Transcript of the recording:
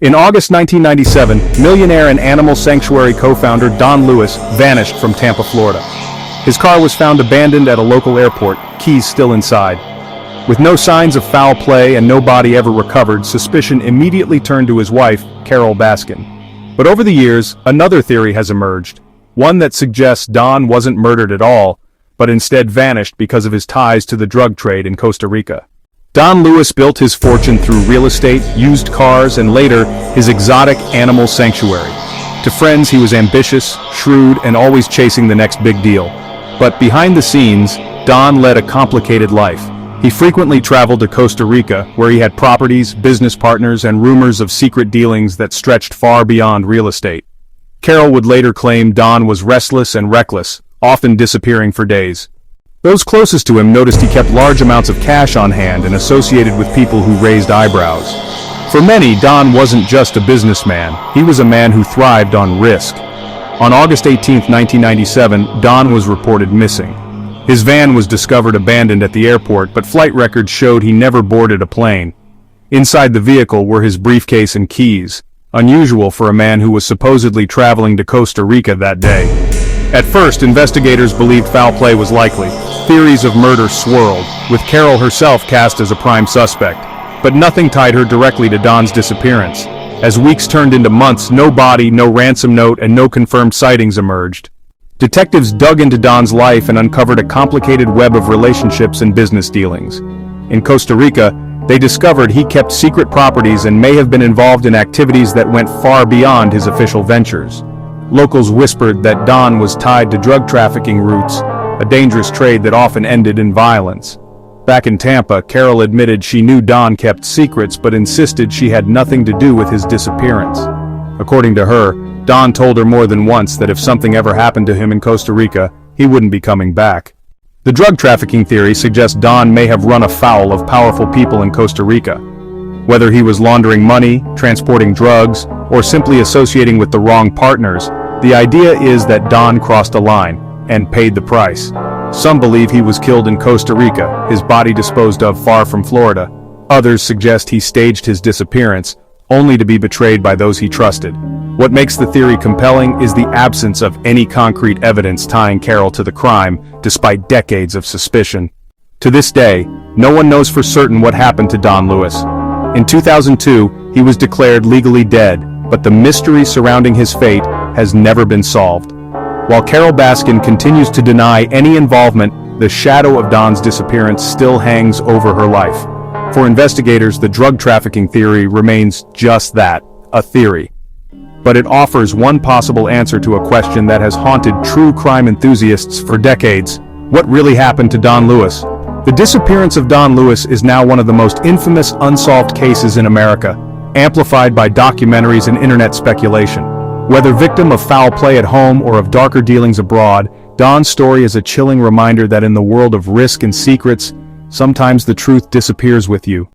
In August 1997, millionaire and animal sanctuary co-founder Don Lewis vanished from Tampa, Florida. His car was found abandoned at a local airport, keys still inside. With no signs of foul play and no body ever recovered, suspicion immediately turned to his wife, Carol Baskin. But over the years, another theory has emerged, one that suggests Don wasn't murdered at all, but instead vanished because of his ties to the drug trade in Costa Rica. Don Lewis built his fortune through real estate, used cars, and later, his exotic animal sanctuary. To friends, he was ambitious, shrewd, and always chasing the next big deal. But behind the scenes, Don led a complicated life. He frequently traveled to Costa Rica, where he had properties, business partners, and rumors of secret dealings that stretched far beyond real estate. Carol would later claim Don was restless and reckless, often disappearing for days. Those closest to him noticed he kept large amounts of cash on hand and associated with people who raised eyebrows. For many, Don wasn't just a businessman, he was a man who thrived on risk. On August 18, 1997, Don was reported missing. His van was discovered abandoned at the airport, but flight records showed he never boarded a plane. Inside the vehicle were his briefcase and keys, unusual for a man who was supposedly traveling to Costa Rica that day. At first, investigators believed foul play was likely. Theories of murder swirled, with Carol herself cast as a prime suspect. But nothing tied her directly to Don's disappearance. As weeks turned into months, no body, no ransom note, and no confirmed sightings emerged. Detectives dug into Don's life and uncovered a complicated web of relationships and business dealings. In Costa Rica, they discovered he kept secret properties and may have been involved in activities that went far beyond his official ventures. Locals whispered that Don was tied to drug trafficking routes, a dangerous trade that often ended in violence. Back in Tampa, Carol admitted she knew Don kept secrets but insisted she had nothing to do with his disappearance. According to her, Don told her more than once that if something ever happened to him in Costa Rica, he wouldn't be coming back. The drug trafficking theory suggests Don may have run afoul of powerful people in Costa Rica. Whether he was laundering money, transporting drugs, or simply associating with the wrong partners, the idea is that Don crossed a line and paid the price. Some believe he was killed in Costa Rica, his body disposed of far from Florida. Others suggest he staged his disappearance, only to be betrayed by those he trusted. What makes the theory compelling is the absence of any concrete evidence tying Carol to the crime, despite decades of suspicion. To this day, no one knows for certain what happened to Don Lewis. In 2002, he was declared legally dead, but the mystery surrounding his fate has never been solved. While Carol Baskin continues to deny any involvement, the shadow of Don's disappearance still hangs over her life. For investigators, the drug trafficking theory remains just that, a theory. But it offers one possible answer to a question that has haunted true crime enthusiasts for decades. What really happened to Don Lewis? The disappearance of Don Lewis is now one of the most infamous unsolved cases in America, amplified by documentaries and internet speculation. Whether victim of foul play at home or of darker dealings abroad, Don's story is a chilling reminder that in the world of risk and secrets, sometimes the truth disappears with you.